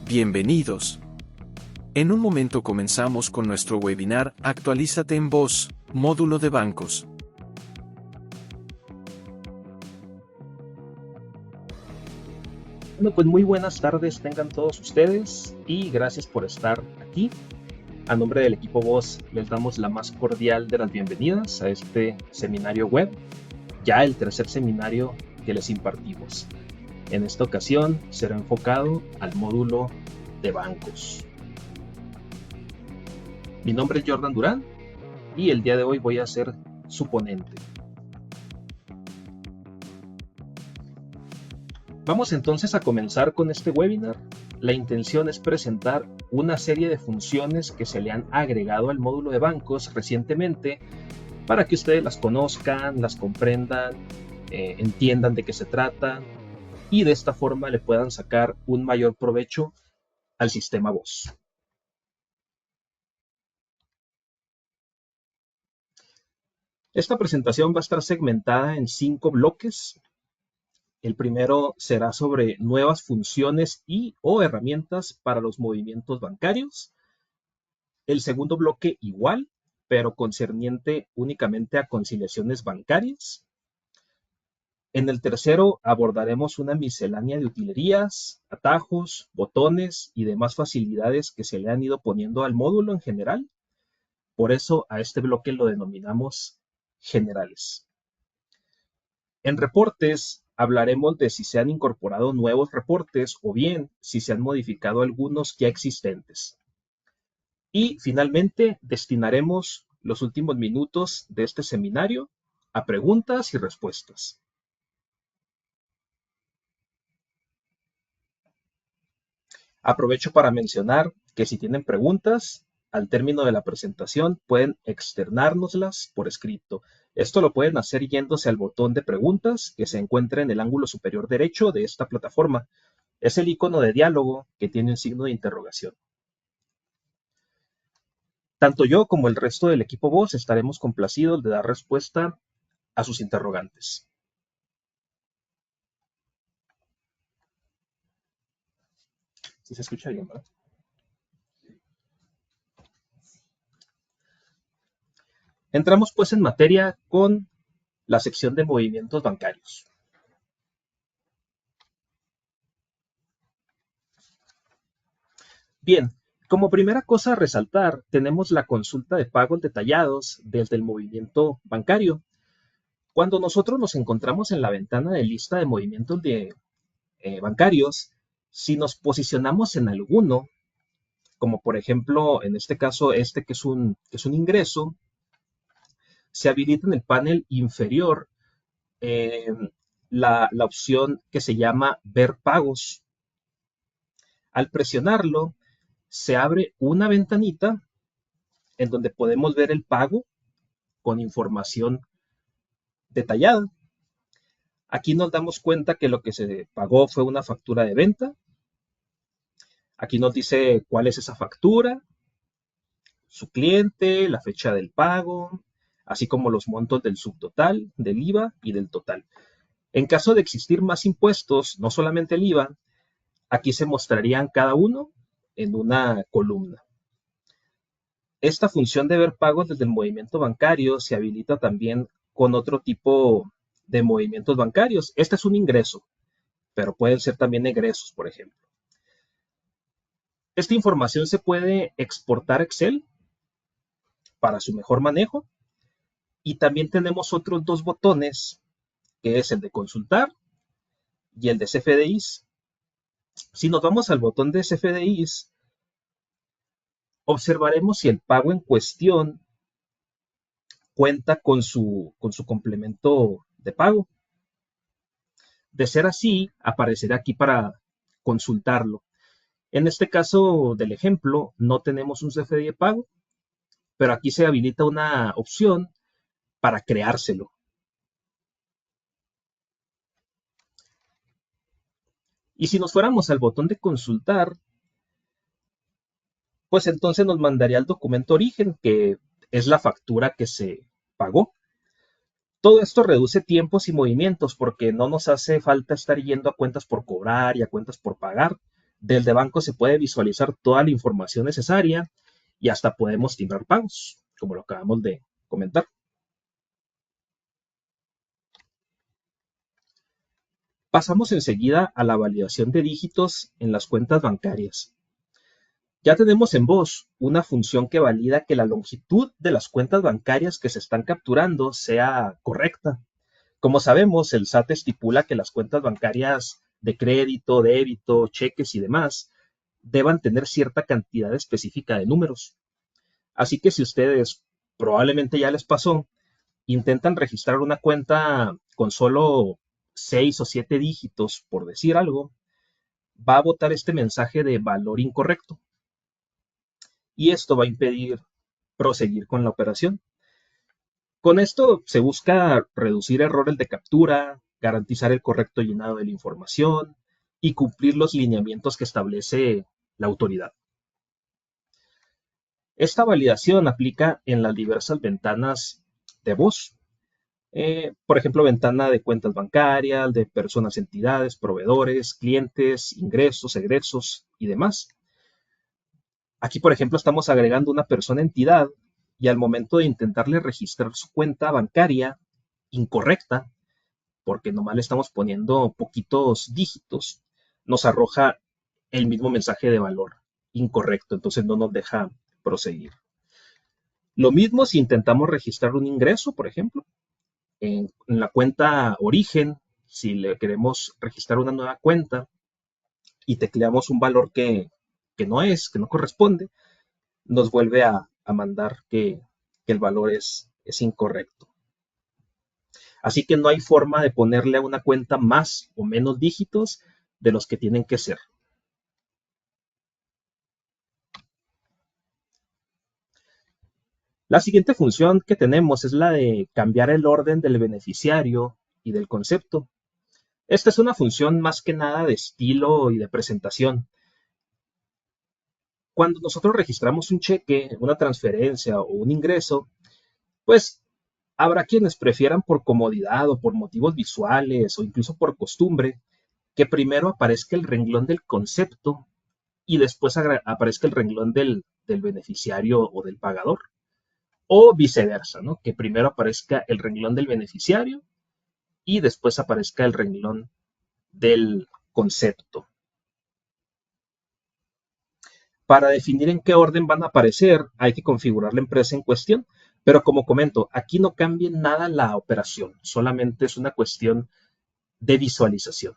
Bienvenidos. En un momento comenzamos con nuestro webinar Actualízate en Voz, módulo de bancos. Bueno, pues muy buenas tardes tengan todos ustedes y gracias por estar aquí. A nombre del equipo Voz les damos la más cordial de las bienvenidas a este seminario web, ya el tercer seminario que les impartimos. En esta ocasión será enfocado al módulo de bancos. Mi nombre es Jordan Durán y el día de hoy voy a ser su ponente. Vamos entonces a comenzar con este webinar. La intención es presentar una serie de funciones que se le han agregado al módulo de bancos recientemente para que ustedes las conozcan, las comprendan, entiendan de qué se trata y de esta forma le puedan sacar un mayor provecho al sistema Voz. Esta presentación va a estar segmentada en 5 bloques. El primero será sobre nuevas funciones o herramientas para los movimientos bancarios. El segundo bloque igual, pero concerniente únicamente a conciliaciones bancarias. En el tercero abordaremos una miscelánea de utilerías, atajos, botones y demás facilidades que se le han ido poniendo al módulo en general. Por eso a este bloque lo denominamos generales. En reportes hablaremos de si se han incorporado nuevos reportes o bien si se han modificado algunos ya existentes. Y finalmente destinaremos los últimos minutos de este seminario a preguntas y respuestas. Aprovecho para mencionar que si tienen preguntas, al término de la presentación pueden externárnoslas por escrito. Esto lo pueden hacer yéndose al botón de preguntas que se encuentra en el ángulo superior derecho de esta plataforma. Es el icono de diálogo que tiene un signo de interrogación. Tanto yo como el resto del equipo Voz estaremos complacidos de dar respuesta a sus interrogantes. ¿Sí se escucha bien, verdad? Entramos pues en materia con la sección de movimientos bancarios. Bien, como primera cosa a resaltar, tenemos la consulta de pagos detallados desde el movimiento bancario. Cuando nosotros nos encontramos en la ventana de lista de movimientos bancarios, si nos posicionamos en alguno, como por ejemplo en este caso que es un ingreso, se habilita en el panel inferior la opción que se llama Ver pagos. Al presionarlo, se abre una ventanita en donde podemos ver el pago con información detallada. Aquí nos damos cuenta que lo que se pagó fue una factura de venta. Aquí nos dice cuál es esa factura, su cliente, la fecha del pago, así como los montos del subtotal, del IVA y del total. En caso de existir más impuestos, no solamente el IVA, aquí se mostrarían cada uno en una columna. Esta función de ver pagos desde el movimiento bancario se habilita también con otro tipo de movimientos bancarios. Este es un ingreso, pero pueden ser también egresos, por ejemplo. Esta información se puede exportar a Excel para su mejor manejo. Y también tenemos otros dos botones, que es el de consultar y el de CFDIs. Si nos vamos al botón de CFDIs, observaremos si el pago en cuestión cuenta con su complemento de pago. De ser así, aparecerá aquí para consultarlo. En este caso del ejemplo, no tenemos un CFDI de pago, pero aquí se habilita una opción para creárselo. Y si nos fuéramos al botón de consultar, pues entonces nos mandaría el documento origen, que es la factura que se pagó. Todo esto reduce tiempos y movimientos porque no nos hace falta estar yendo a cuentas por cobrar y a cuentas por pagar. Del de banco se puede visualizar toda la información necesaria y hasta podemos timbar pagos, como lo acabamos de comentar. Pasamos enseguida a la validación de dígitos en las cuentas bancarias. Ya tenemos en Boss una función que valida que la longitud de las cuentas bancarias que se están capturando sea correcta. Como sabemos, el SAT estipula que las cuentas bancarias de crédito, débito, cheques y demás deban tener cierta cantidad específica de números. Así que si ustedes probablemente ya les pasó, intentan registrar una cuenta con solo 6 o 7 dígitos, por decir algo, va a botar este mensaje de valor incorrecto. Y esto va a impedir proseguir con la operación. Con esto se busca reducir errores de captura, garantizar el correcto llenado de la información y cumplir los lineamientos que establece la autoridad. Esta validación aplica en las diversas ventanas de Boss. Por ejemplo, ventana de cuentas bancarias, de personas, entidades, proveedores, clientes, ingresos, egresos y demás. Aquí, por ejemplo, estamos agregando una persona entidad y al momento de intentarle registrar su cuenta bancaria incorrecta, porque nomás le estamos poniendo poquitos dígitos, nos arroja el mismo mensaje de valor incorrecto, entonces no nos deja proseguir. Lo mismo si intentamos registrar un ingreso, por ejemplo, en la cuenta origen, si le queremos registrar una nueva cuenta y tecleamos un valor que no corresponde, nos vuelve a mandar que el valor es incorrecto. Así que no hay forma de ponerle a una cuenta más o menos dígitos de los que tienen que ser. La siguiente función que tenemos es la de cambiar el orden del beneficiario y del concepto. Esta es una función más que nada de estilo y de presentación. Cuando nosotros registramos un cheque, una transferencia o un ingreso, pues habrá quienes prefieran por comodidad o por motivos visuales o incluso por costumbre que primero aparezca el renglón del concepto y después aparezca el renglón del beneficiario o del pagador. O viceversa, ¿no? Que primero aparezca el renglón del beneficiario y después aparezca el renglón del concepto. Para definir en qué orden van a aparecer, hay que configurar la empresa en cuestión. Pero como comento, aquí no cambia nada la operación, solamente es una cuestión de visualización.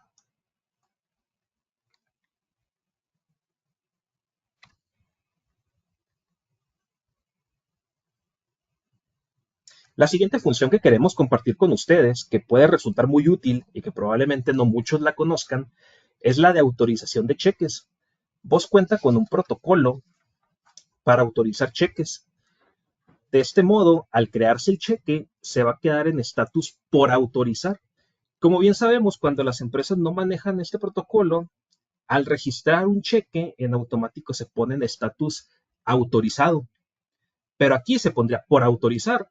La siguiente función que queremos compartir con ustedes, que puede resultar muy útil y que probablemente no muchos la conozcan, es la de autorización de cheques. Boss cuenta con un protocolo para autorizar cheques. De este modo, al crearse el cheque, se va a quedar en estatus por autorizar. Como bien sabemos, cuando las empresas no manejan este protocolo, al registrar un cheque, en automático se pone en estatus autorizado. Pero aquí se pondría por autorizar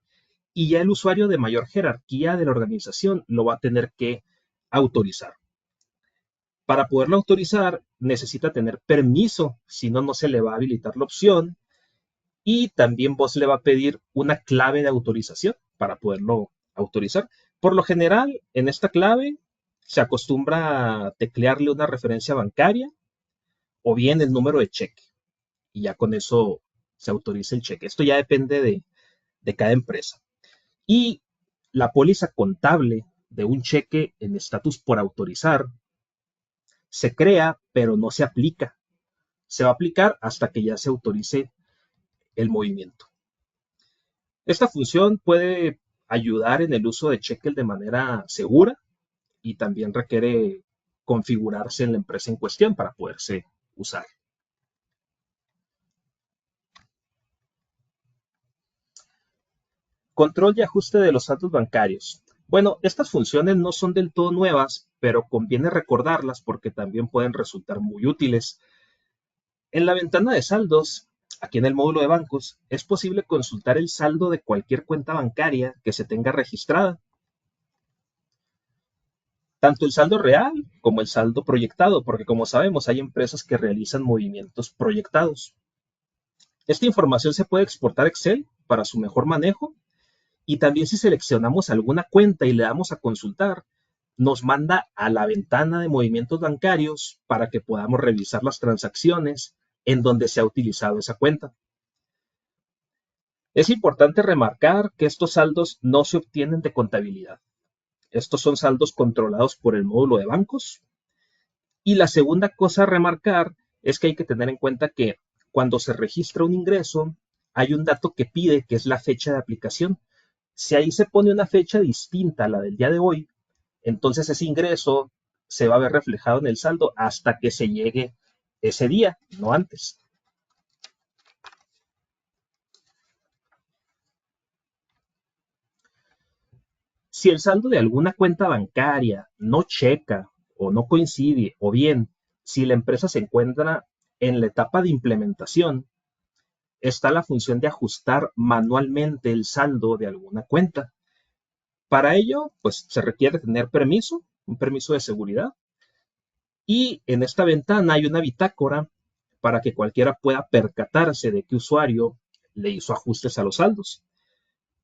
y ya el usuario de mayor jerarquía de la organización lo va a tener que autorizar. Para poderlo autorizar, necesita tener permiso, si no, no se le va a habilitar la opción. Y también vos le va a pedir una clave de autorización para poderlo autorizar. Por lo general, en esta clave se acostumbra a teclearle una referencia bancaria o bien el número de cheque. Y ya con eso se autoriza el cheque. Esto ya depende de cada empresa. Y la póliza contable de un cheque en estatus por autorizar se crea, pero no se aplica. Se va a aplicar hasta que ya se autorice el movimiento. Esta función puede ayudar en el uso de cheques de manera segura y también requiere configurarse en la empresa en cuestión para poderse usar. Control y ajuste de los saldos bancarios. Bueno, estas funciones no son del todo nuevas, pero conviene recordarlas porque también pueden resultar muy útiles. En la ventana de saldos, aquí en el módulo de bancos, es posible consultar el saldo de cualquier cuenta bancaria que se tenga registrada. Tanto el saldo real como el saldo proyectado, porque como sabemos hay empresas que realizan movimientos proyectados. Esta información se puede exportar a Excel para su mejor manejo y también si seleccionamos alguna cuenta y le damos a consultar, nos manda a la ventana de movimientos bancarios para que podamos revisar las transacciones en donde se ha utilizado esa cuenta. Es importante remarcar que estos saldos no se obtienen de contabilidad. Estos son saldos controlados por el módulo de bancos. Y la segunda cosa a remarcar es que hay que tener en cuenta que cuando se registra un ingreso, hay un dato que pide que es la fecha de aplicación. Si ahí se pone una fecha distinta a la del día de hoy, entonces ese ingreso se va a ver reflejado en el saldo hasta que se llegue ese día, no antes. Si el saldo de alguna cuenta bancaria no checa o no coincide, o bien si la empresa se encuentra en la etapa de implementación, está la función de ajustar manualmente el saldo de alguna cuenta. Para ello, pues se requiere tener permiso, un permiso de seguridad, y en esta ventana hay una bitácora para que cualquiera pueda percatarse de qué usuario le hizo ajustes a los saldos.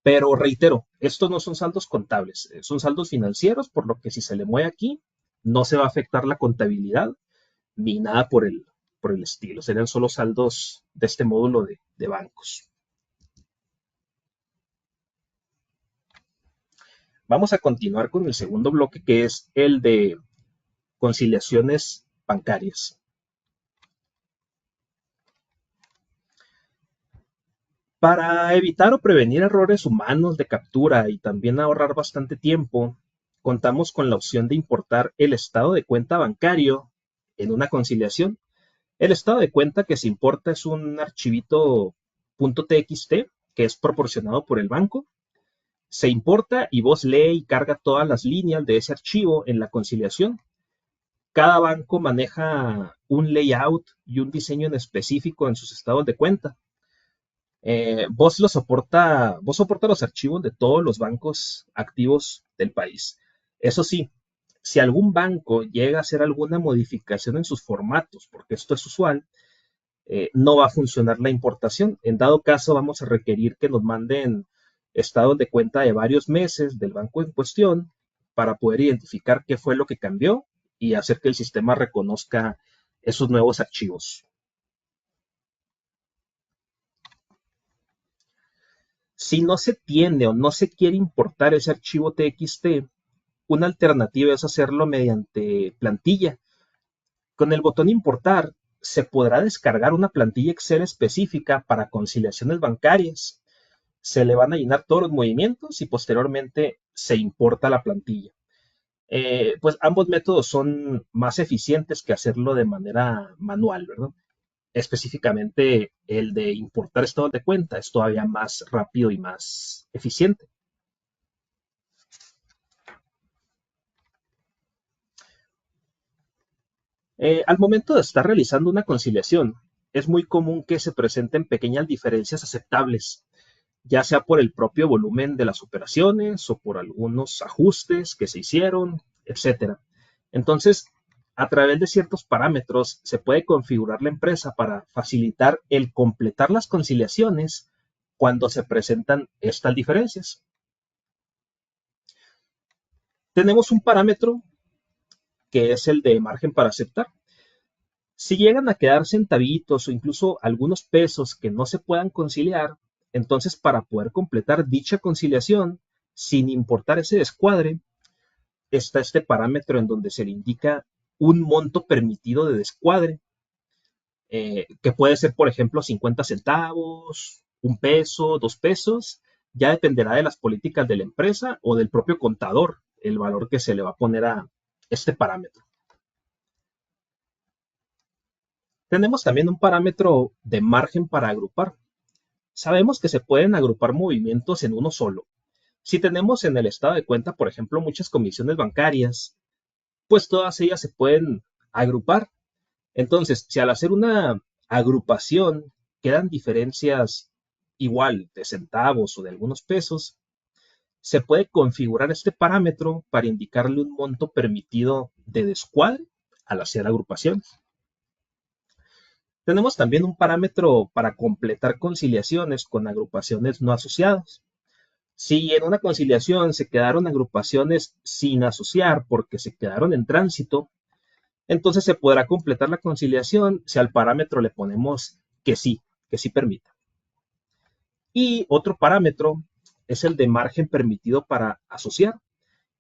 Pero reitero, estos no son saldos contables, son saldos financieros, por lo que si se le mueve aquí, no se va a afectar la contabilidad ni nada por el estilo. Serían solo saldos de este módulo de bancos. Vamos a continuar con el segundo bloque, que es el de conciliaciones bancarias. Para evitar o prevenir errores humanos de captura y también ahorrar bastante tiempo, contamos con la opción de importar el estado de cuenta bancario en una conciliación. El estado de cuenta que se importa es un archivito .txt que es proporcionado por el banco. Se importa y vos lee y carga todas las líneas de ese archivo en la conciliación. Cada banco maneja un layout y un diseño en específico en sus estados de cuenta. Vos soporta los archivos de todos los bancos activos del país. Eso sí, si algún banco llega a hacer alguna modificación en sus formatos, porque esto es usual, no va a funcionar la importación. En dado caso, vamos a requerir que nos manden estados de cuenta de varios meses del banco en cuestión para poder identificar qué fue lo que cambió y hacer que el sistema reconozca esos nuevos archivos. Si no se tiene o no se quiere importar ese archivo TXT, una alternativa es hacerlo mediante plantilla. Con el botón importar, se podrá descargar una plantilla Excel específica para conciliaciones bancarias. Se le van a llenar todos los movimientos y posteriormente se importa la plantilla. Pues ambos métodos son más eficientes que hacerlo de manera manual, ¿verdad? Específicamente el de importar estados de cuenta es todavía más rápido y más eficiente. Al momento de estar realizando una conciliación, es muy común que se presenten pequeñas diferencias aceptables, ya sea por el propio volumen de las operaciones o por algunos ajustes que se hicieron, etcétera. Entonces, a través de ciertos parámetros se puede configurar la empresa para facilitar el completar las conciliaciones cuando se presentan estas diferencias. Tenemos un parámetro que es el de margen para aceptar. Si llegan a quedar centavitos o incluso algunos pesos que no se puedan conciliar, entonces para poder completar dicha conciliación, sin importar ese descuadre, está este parámetro en donde se le indica un monto permitido de descuadre, que puede ser, por ejemplo, 50 centavos, un peso, 2 pesos, ya dependerá de las políticas de la empresa o del propio contador, el valor que se le va a poner a este parámetro. Tenemos también un parámetro de margen para agrupar. Sabemos que se pueden agrupar movimientos en uno solo. Si tenemos en el estado de cuenta, por ejemplo, muchas comisiones bancarias, pues todas ellas se pueden agrupar. Entonces, si al hacer una agrupación quedan diferencias igual de centavos o de algunos pesos, se puede configurar este parámetro para indicarle un monto permitido de descuadre al hacer agrupaciones. Tenemos también un parámetro para completar conciliaciones con agrupaciones no asociadas. Si en una conciliación se quedaron agrupaciones sin asociar porque se quedaron en tránsito, entonces se podrá completar la conciliación si al parámetro le ponemos que sí permita. Y otro parámetro es el de margen permitido para asociar,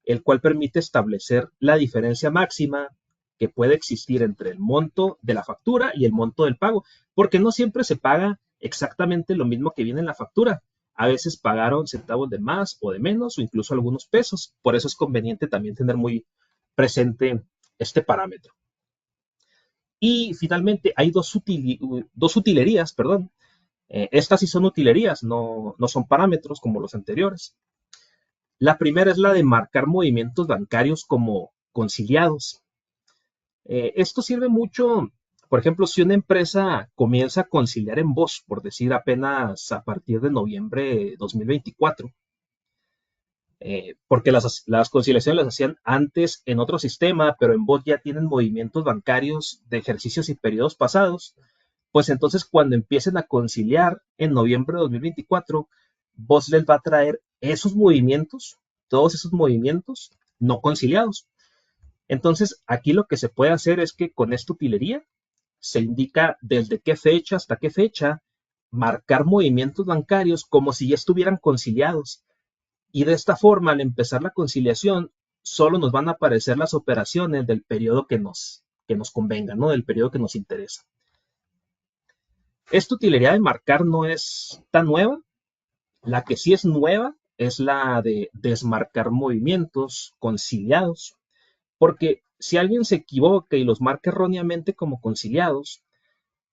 el cual permite establecer la diferencia máxima que puede existir entre el monto de la factura y el monto del pago, porque no siempre se paga exactamente lo mismo que viene en la factura. A veces pagaron centavos de más o de menos, o incluso algunos pesos. Por eso es conveniente también tener muy presente este parámetro. Y finalmente hay dos utilerías, perdón. Estas sí son utilerías, no son parámetros como los anteriores. La primera es la de marcar movimientos bancarios como conciliados. Esto sirve mucho, por ejemplo, si una empresa comienza a conciliar en voz, por decir apenas a partir de noviembre de 2024, porque las conciliaciones las hacían antes en otro sistema, pero en voz ya tienen movimientos bancarios de ejercicios y periodos pasados, pues entonces cuando empiecen a conciliar en noviembre de 2024, voz les va a traer esos movimientos, todos esos movimientos no conciliados. Entonces, aquí lo que se puede hacer es que con esta utilería se indica desde qué fecha hasta qué fecha marcar movimientos bancarios como si ya estuvieran conciliados. Y de esta forma, al empezar la conciliación, solo nos van a aparecer las operaciones del periodo que nos convenga, ¿no? Del periodo que nos interesa. Esta utilería de marcar no es tan nueva. La que sí es nueva es la de desmarcar movimientos conciliados. Porque si alguien se equivoca y los marca erróneamente como conciliados,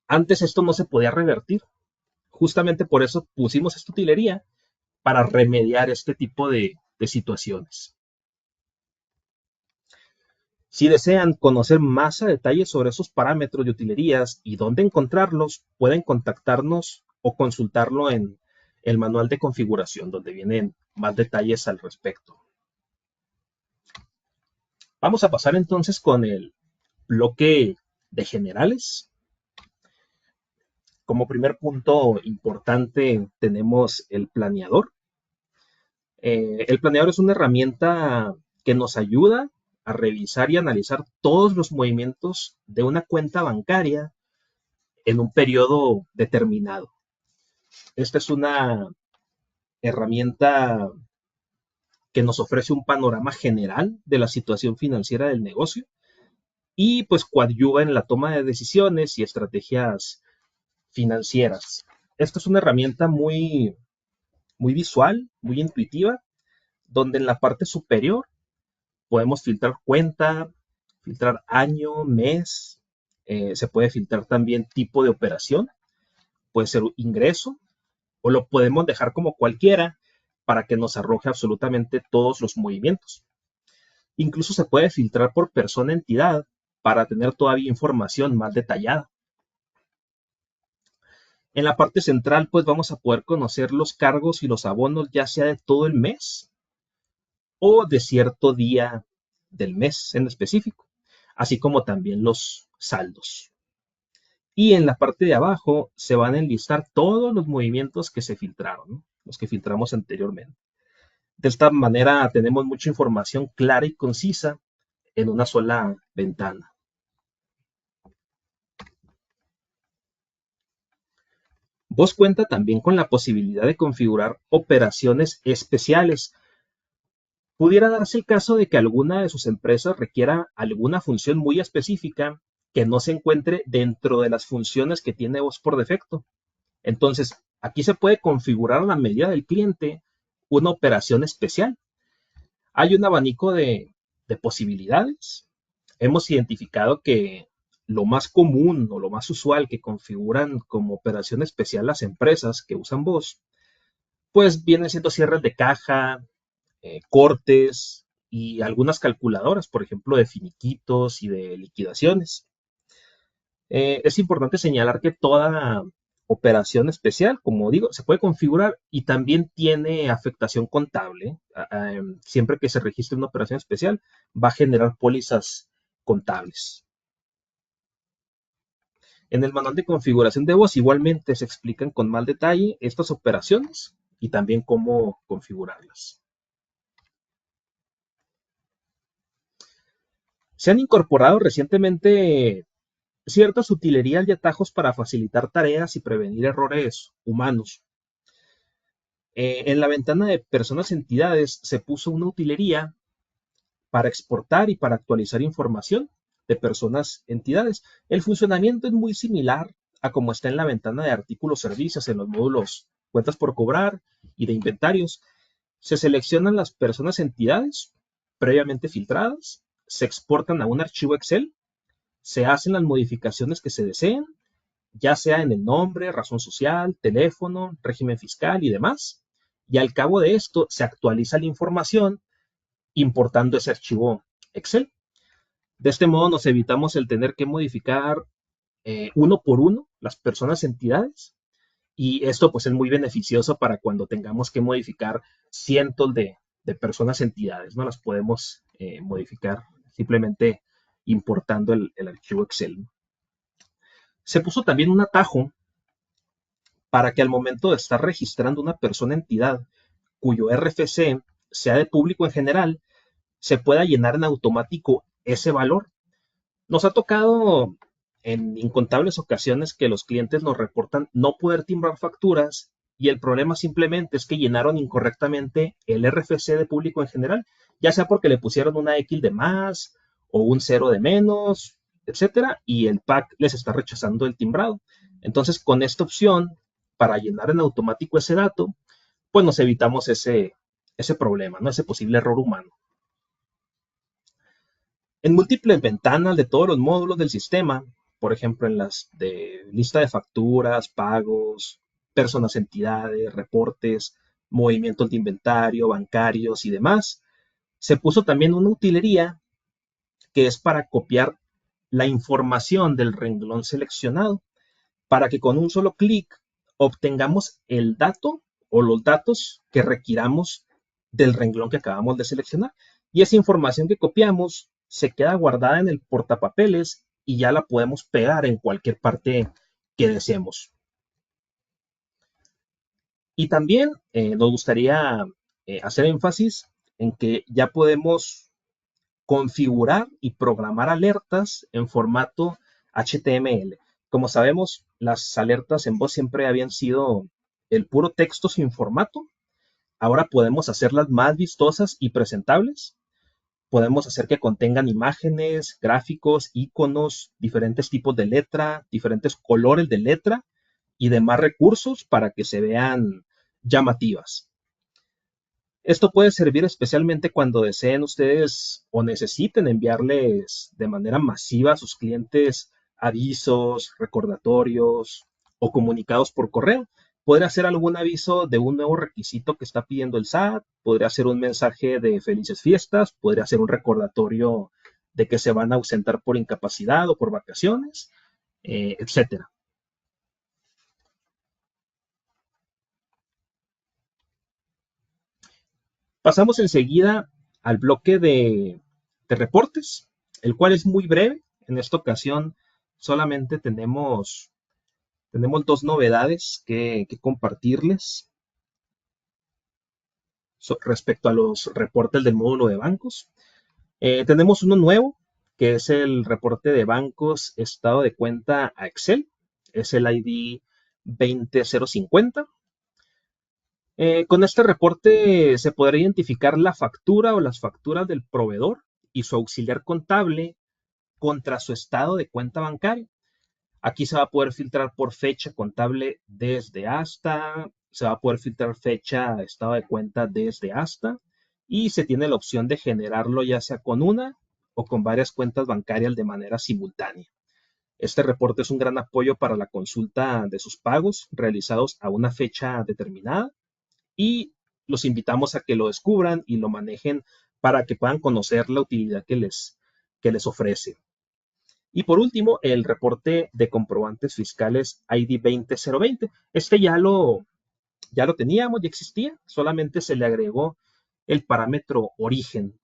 antes esto no se podía revertir. Justamente por eso pusimos esta utilería para remediar este tipo de situaciones. Si desean conocer más a detalle sobre esos parámetros de utilerías y dónde encontrarlos, pueden contactarnos o consultarlo en el manual de configuración, donde vienen más detalles al respecto. Vamos a pasar entonces con el bloque de generales. Como primer punto importante tenemos el planeador. El planeador es una herramienta que nos ayuda a revisar y analizar todos los movimientos de una cuenta bancaria en un periodo determinado. Esta es una herramienta que nos ofrece un panorama general de la situación financiera del negocio y pues coadyuva en la toma de decisiones y estrategias financieras. Esta es una herramienta muy visual, muy intuitiva, donde en la parte superior podemos filtrar cuenta, filtrar año, mes, se puede filtrar también tipo de operación, puede ser ingreso, o lo podemos dejar como cualquiera para que nos arroje absolutamente todos los movimientos. Incluso se puede filtrar por persona entidad para tener todavía información más detallada. En la parte central, pues vamos a poder conocer los cargos y los abonos, ya sea de todo el mes o de cierto día del mes en específico, así como también los saldos. Y en la parte de abajo se van a enlistar todos los movimientos que se filtraron, ¿no? Los que filtramos anteriormente. De esta manera tenemos mucha información clara y concisa en una sola ventana. Voz cuenta también con la posibilidad de configurar operaciones especiales. Pudiera darse el caso de que alguna de sus empresas requiera alguna función muy específica que no se encuentre dentro de las funciones que tiene Voz por defecto. Entonces, aquí se puede configurar a la medida del cliente una operación especial. Hay un abanico de posibilidades. Hemos identificado que lo más común o lo más usual que configuran como operación especial las empresas que usan Voz, pues vienen siendo cierres de caja, cortes y algunas calculadoras, por ejemplo, de finiquitos y de liquidaciones. Es importante señalar que toda operación especial, como digo, se puede configurar y también tiene afectación contable. Siempre que se registre una operación especial, va a generar pólizas contables. En el manual de configuración de voz igualmente se explican con más detalle estas operaciones y también cómo configurarlas. Se han incorporado recientemente ciertas utilerías y atajos para facilitar tareas y prevenir errores humanos. En la ventana de personas entidades se puso una utilería para exportar y para actualizar información de personas entidades. El funcionamiento es muy similar a como está en la ventana de artículos servicios en los módulos cuentas por cobrar y de inventarios. Se seleccionan las personas entidades previamente filtradas, se exportan a un archivo Excel, se hacen las modificaciones que se deseen, ya sea en el nombre, razón social, teléfono, régimen fiscal y demás. Y al cabo de esto se actualiza la información importando ese archivo Excel. De este modo nos evitamos el tener que modificar uno por uno las personas entidades y esto pues es muy beneficioso para cuando tengamos que modificar cientos de personas entidades, ¿no? Las podemos modificar simplemente importando el archivo Excel. Se puso también un atajo para que al momento de estar registrando una persona entidad cuyo RFC sea de público en general, se pueda llenar en automático ese valor. Nos ha tocado en incontables ocasiones que los clientes nos reportan no poder timbrar facturas y el problema simplemente es que llenaron incorrectamente el RFC de público en general, ya sea porque le pusieron una X de más o un 0 de menos, etcétera, y el PAC les está rechazando el timbrado. Entonces, con esta opción, para llenar en automático ese dato, pues nos evitamos ese problema, ¿no? Ese posible error humano. En múltiples ventanas de todos los módulos del sistema, por ejemplo, en las de lista de facturas, pagos, personas, entidades, reportes, movimientos de inventario, bancarios y demás, se puso también una utilería que es para copiar la información del renglón seleccionado, para que con un solo clic obtengamos el dato o los datos que requiramos del renglón que acabamos de seleccionar. Y esa información que copiamos se queda guardada en el portapapeles y ya la podemos pegar en cualquier parte que deseemos. Y también nos gustaría hacer énfasis en que ya podemos configurar y programar alertas en formato HTML. Como sabemos, las alertas en voz siempre habían sido el puro texto sin formato. Ahora podemos hacerlas más vistosas y presentables. Podemos hacer que contengan imágenes, gráficos, iconos, diferentes tipos de letra, diferentes colores de letra y demás recursos para que se vean llamativas. Esto puede servir especialmente cuando deseen ustedes o necesiten enviarles de manera masiva a sus clientes avisos, recordatorios o comunicados por correo. Podría ser algún aviso de un nuevo requisito que está pidiendo el SAT, podría ser un mensaje de felices fiestas, podría ser un recordatorio de que se van a ausentar por incapacidad o por vacaciones, etcétera. Pasamos enseguida al bloque de reportes, el cual es muy breve. En esta ocasión solamente tenemos dos novedades que compartirles respecto a los reportes del módulo de bancos. Tenemos uno nuevo, que es el reporte de bancos estado de cuenta a Excel. Es el ID 20050. Con este reporte se podrá identificar la factura o las facturas del proveedor y su auxiliar contable contra su estado de cuenta bancaria. Aquí se va a poder filtrar por fecha contable desde hasta, se va a poder filtrar fecha estado de cuenta desde hasta y se tiene la opción de generarlo ya sea con una o con varias cuentas bancarias de manera simultánea. Este reporte es un gran apoyo para la consulta de sus pagos realizados a una fecha determinada y los invitamos a que lo descubran y lo manejen para que puedan conocer la utilidad que les ofrece. Y por último, el reporte de comprobantes fiscales ID 20020. Este ya lo teníamos, ya existía, solamente se le agregó el parámetro origen.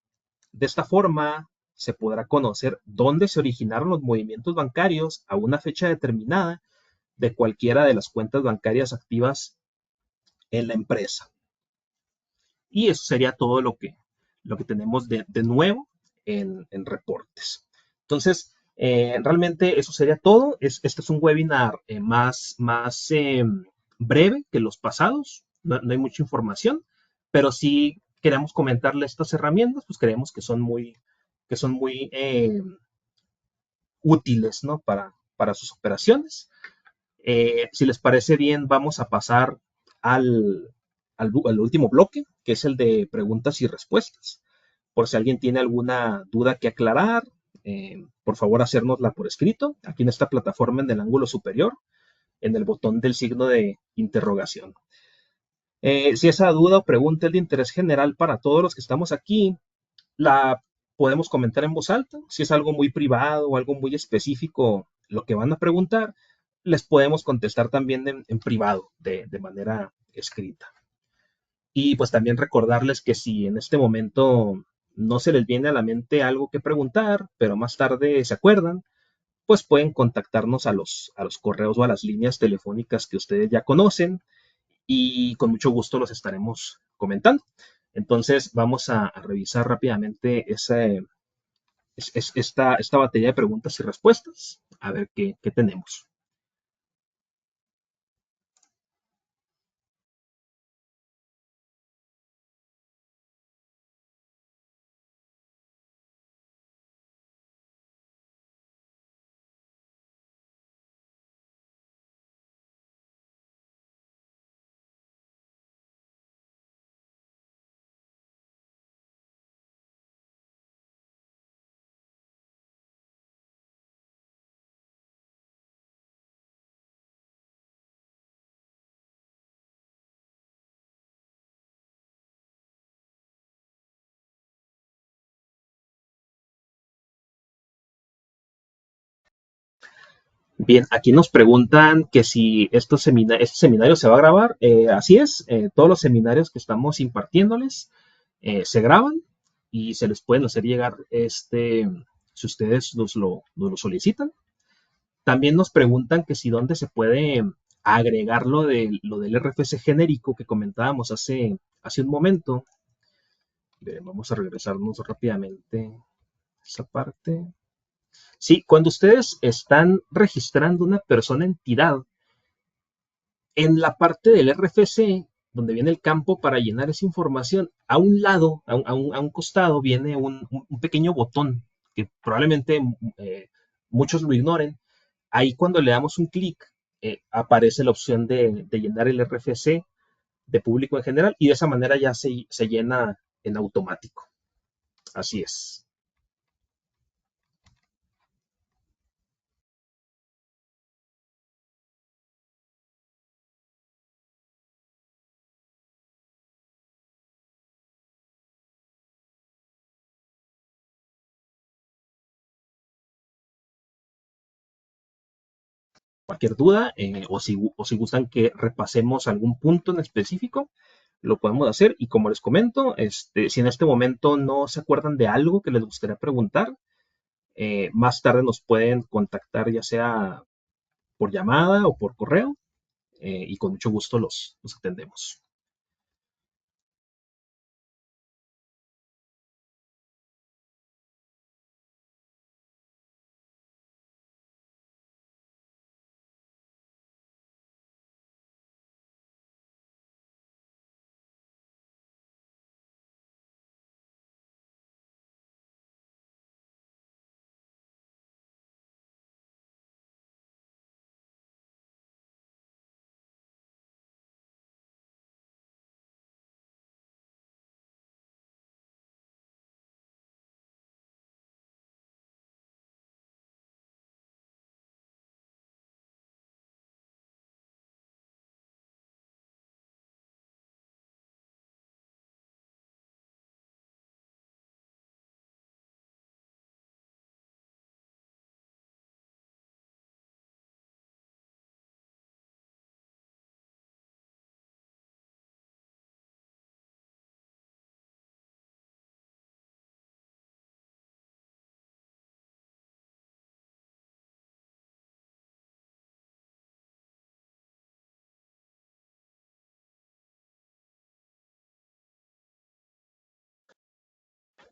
De esta forma, se podrá conocer dónde se originaron los movimientos bancarios a una fecha determinada de cualquiera de las cuentas bancarias activas en la empresa. Y eso sería todo lo que tenemos de nuevo en reportes. Entonces, realmente eso sería todo. Este es un webinar más breve que los pasados. No hay mucha información, pero sí queremos comentarle estas herramientas, pues creemos que son muy útiles, ¿no? Para sus operaciones. Si les parece bien, vamos a pasar al último bloque, que es el de preguntas y respuestas. Por si alguien tiene alguna duda que aclarar, por favor hacérnosla por escrito, aquí en esta plataforma en el ángulo superior, en el botón del signo de interrogación. Si esa duda o pregunta es de interés general para todos los que estamos aquí, la podemos comentar en voz alta. Si es algo muy privado o algo muy específico lo que van a preguntar, les podemos contestar también en privado, de manera escrita. Y pues también recordarles que si en este momento no se les viene a la mente algo que preguntar, pero más tarde se acuerdan, pues pueden contactarnos a los correos o a las líneas telefónicas que ustedes ya conocen y con mucho gusto los estaremos comentando. Entonces vamos a revisar rápidamente esta batería de preguntas y respuestas, a ver qué tenemos. Bien, aquí nos preguntan que si este seminario se va a grabar. Así es, todos los seminarios que estamos impartiéndoles se graban y se les pueden hacer llegar si ustedes nos lo solicitan. También nos preguntan que si dónde se puede agregar lo del RFC genérico que comentábamos hace un momento. Vamos a regresarnos rápidamente a esa parte. Sí, cuando ustedes están registrando una persona entidad, en la parte del RFC, donde viene el campo para llenar esa información, a un lado, a un costado, viene un pequeño botón que probablemente muchos lo ignoren. Ahí cuando le damos un clic, aparece la opción de llenar el RFC de público en general y de esa manera ya se llena en automático. Así es. Cualquier duda o si gustan que repasemos algún punto en específico, lo podemos hacer. Y como les comento, si en este momento no se acuerdan de algo que les gustaría preguntar, más tarde nos pueden contactar ya sea por llamada o por correo y con mucho gusto los atendemos.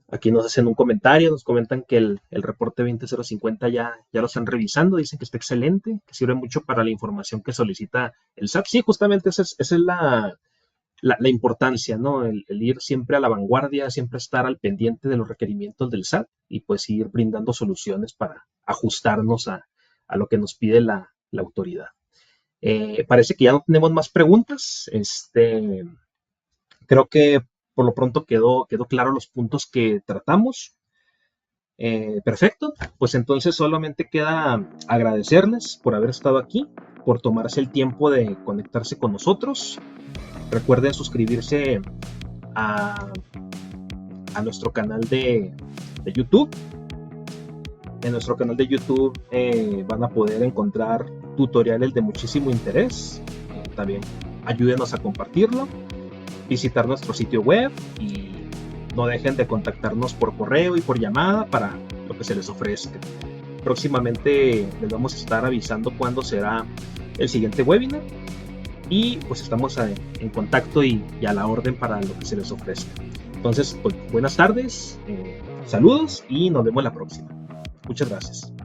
Aquí nos hacen un comentario, nos comentan que el reporte 20050 ya lo están revisando, dicen que está excelente, que sirve mucho para la información que solicita el SAT. Sí, justamente esa es la importancia, ¿no? El ir siempre a la vanguardia, siempre estar al pendiente de los requerimientos del SAT y pues ir brindando soluciones para ajustarnos a lo que nos pide la autoridad. Parece que ya no tenemos más preguntas. Creo que por lo pronto quedó claro los puntos que tratamos. Perfecto, pues entonces solamente queda agradecerles por haber estado aquí, por tomarse el tiempo de conectarse con nosotros. Recuerden suscribirse a nuestro canal de YouTube. En nuestro canal de YouTube van a poder encontrar tutoriales de muchísimo interés. También ayúdenos a compartirlo, visitar nuestro sitio web y no dejen de contactarnos por correo y por llamada para lo que se les ofrezca. Próximamente les vamos a estar avisando cuándo será el siguiente webinar y pues estamos en contacto y a la orden para lo que se les ofrezca. Entonces, pues, buenas tardes, saludos y nos vemos la próxima. Muchas gracias.